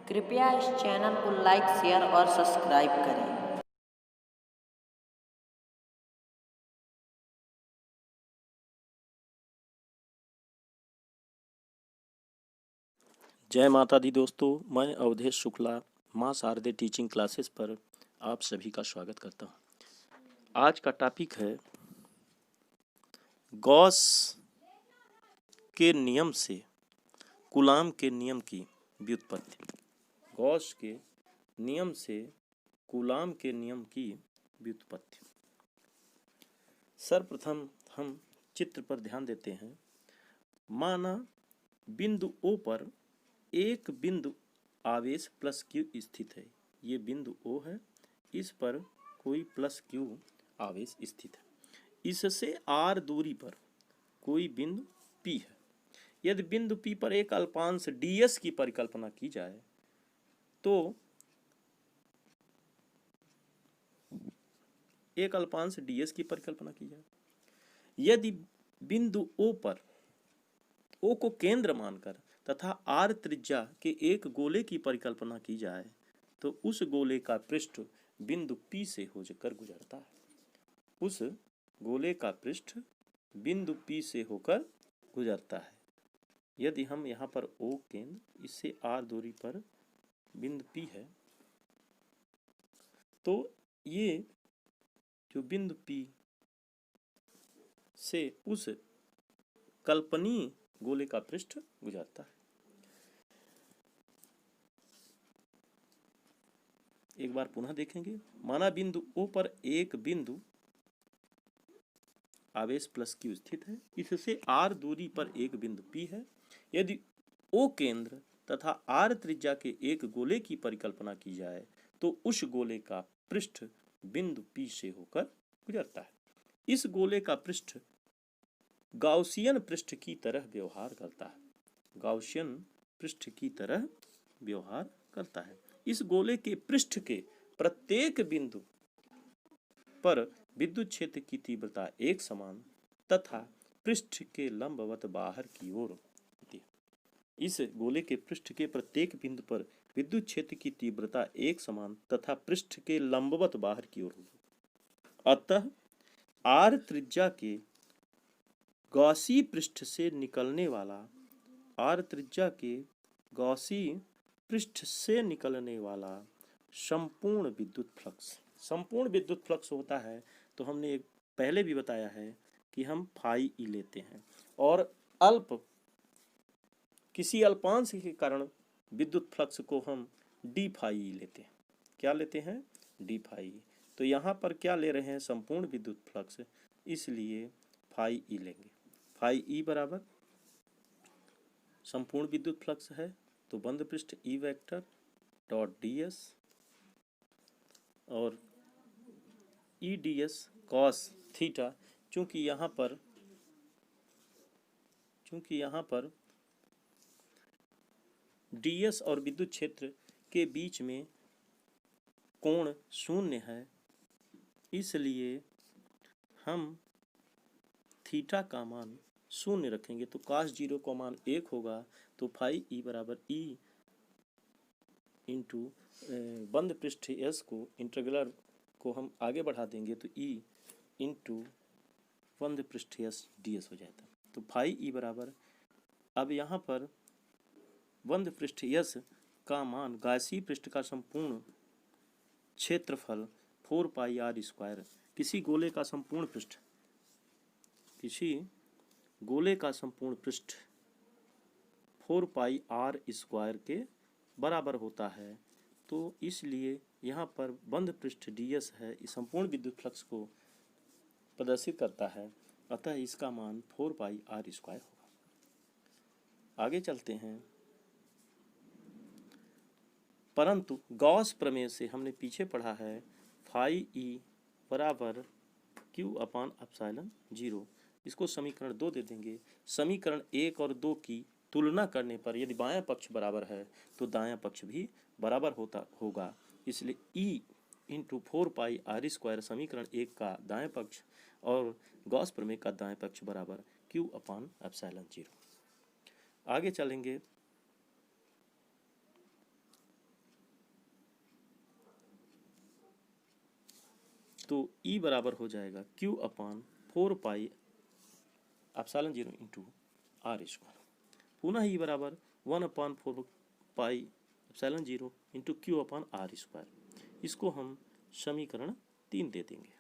कृपया इस चैनल को लाइक, शेयर और सब्सक्राइब करें। जय माता दी दोस्तों, मैं अवधेश शुक्ला माँ शारदे टीचिंग क्लासेस पर आप सभी का स्वागत करता हूँ। आज का टॉपिक है गॉस के नियम से कूलाम के नियम की व्युत्पत्ति। गॉस के नियम से कूलाम के नियम की व्युत्पत्ति। सर्वप्रथम हम चित्र पर ध्यान देते हैं। माना बिंदु O पर एक बिंदु आवेश प्लस Q स्थित है। ये बिंदु O है, इस पर कोई प्लस Q आवेश स्थित है। इससे R दूरी पर कोई बिंदु P है। यदि बिंदु P पर एक अल्पांश ds की परिकल्पना की जाए तो एक अल्पांश ds की परिकल्पना की जाए, यदि बिंदु O पर O को केंद्र मानकर तथा R त्रिज्या के एक गोले की परिकल्पना की जाए तो उस गोले का पृष्ठ बिंदु P से होकर गुजरता है। उस गोले का पृष्ठ बिंदु P से होकर गुजरता है। यदि हम यहाँ पर O केंद्र, इससे R दूरी पर बिंदु P है, तो ये जो बिंदु P से उस कल्पनीय गोले का पृष्ठ गुजरता है। एक बार पुनः देखेंगे। माना बिंदु O पर एक बिंदु आवेश प्लस Q स्थित है, इससे R दूरी पर एक बिंदु P है। यदि O केंद्र तथा R त्रिज्या के एक गोले की परिकल्पना की जाए तो उस गोले का पृष्ठ बिंदु P से होकर गुजरता है। इस गोले का पृष्ठ गाउसियन पृष्ठ की तरह व्यवहार करता है। गाउसियन पृष्ठ की तरह व्यवहार करता है। इस गोले के पृष्ठ के प्रत्येक बिंदु पर विद्युत क्षेत्र की तीव्रता एक समान तथा पृष्ठ के लंबवत बाहर की ओर होती है। इस गोले के पृष्ठ के प्रत्येक बिंदु पर विद्युत क्षेत्र की तीव्रता एक समान तथा पृष्ठ के लंबवत बाहर की ओर होती है। अतः R त्रिज्या के गॉसी पृष्ठ से निकलने वाला R त्रिज्या के गॉसी पृष्ठ से निकलने वाला संपूर्ण विद्युत फ्लक्स होता है। तो हमने पहले भी बताया है कि हम फाई ई लेते हैं और किसी अल्पांश के कारण विद्युत फ्लक्स को हम डी फाई ई लेते हैं। क्या लेते हैं? D phi E. तो यहाँ पर क्या ले रहे हैं? संपूर्ण विद्युत फ्लक्स, इसलिए फाई ई लेंगे। फाई ई बराबर संपूर्ण विद्युत फ्लक्स है तो बंद पृष्ठ ई वेक्टर डॉट ds और ई ds cos थीटा। चूंकि यहाँ पर ds और विद्युत क्षेत्र के बीच में कोण शून्य है, इसलिए हम थीटा का मान शून्य रखेंगे। तो cos 0 का मान 1 होगा। तो फाई ई बराबर ई इंटू बंद पृष्ठ s को इंटीग्रल को हम आगे बढ़ा देंगे तो ई इंटू बंद पृष्ठ s ds हो जाता है। तो फाई ई बराबर, अब यहाँ पर बंद पृष्ठ s का मान गॉसी पृष्ठ का संपूर्ण क्षेत्रफल 4 पाई r स्क्वायर, किसी गोले का संपूर्ण पृष्ठ 4 पाई r स्क्वायर के बराबर होता है। तो इसलिए यहाँ पर बंद पृष्ठ ds है, इस संपूर्ण विद्युत फ्लक्स को प्रदर्शित करता है। अतः इसका मान 4 पाई r स्क्वायर होगा। आगे चलते हैं। परंतु गॉस प्रमेय से हमने पीछे पढ़ा है फाई ई बराबर Q अपान एप्सिलॉन 0। इसको समीकरण 2 दे देंगे। समीकरण 1 और 2 की तुलना करने पर यदि बायां पक्ष बराबर है तो दायां पक्ष भी बराबर होगा। इसलिए E इंटू 4 पाई r स्क्वायर समीकरण 1 का दाएं पक्ष और गॉस प्रमेय का दाएं पक्ष बराबर Q अपान एप्सिलॉन 0। आगे चलेंगे। तो ई बराबर हो जाएगा Q upon 4 pi epsilon 0 into R square. पुनः ई बराबर 1 upon 4 pi epsilon 0 into Q upon R square. इसको हम समीकरण 3 दे देंगे।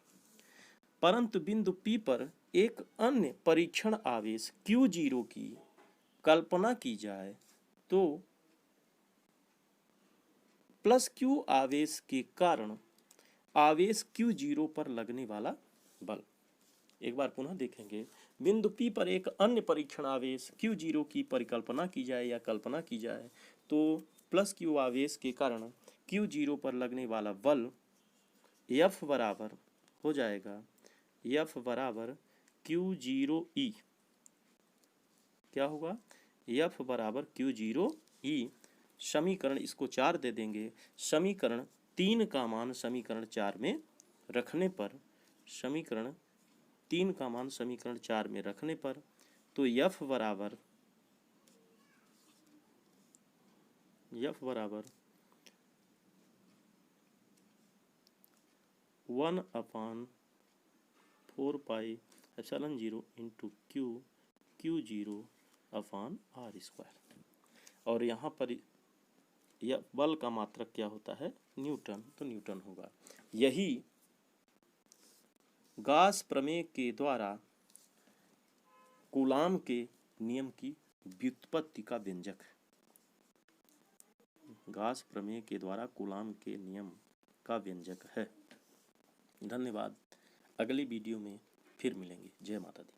परंतु बिंदु P पर एक अन्य परीक्षण आवेश Q0 की कल्पना की जाए तो प्लस Q आवेश के कारण आवेश Q0 पर लगने वाला बल। एक बार पुनः देखेंगे। बिंदु P पर एक अन्य परीक्षण आवेश Q0 की परिकल्पना की जाए या कल्पना की जाए तो प्लस Q आवेश के कारण Q0 पर लगने वाला बल F बराबर हो जाएगा F बराबर Q0E। क्या होगा? F बराबर Q0E। समीकरण इसको 4 दे देंगे। समीकरण 3 का मान समीकरण 4 में रखने पर, समीकरण 3 का मान समीकरण 4 में रखने पर तो F बराबर 1 upon 4 pi epsilon 0 into Q0 upon R square. और यहाँ पर यह बल का मात्रक क्या होता है? न्यूटन। तो न्यूटन होगा। यही गॉस प्रमेय के द्वारा कूलाम के नियम की व्युत्पत्ति का व्यंजक है। गॉस प्रमेय के द्वारा कूलाम के नियम का व्यंजक है। धन्यवाद। अगली वीडियो में फिर मिलेंगे। जय माता दी।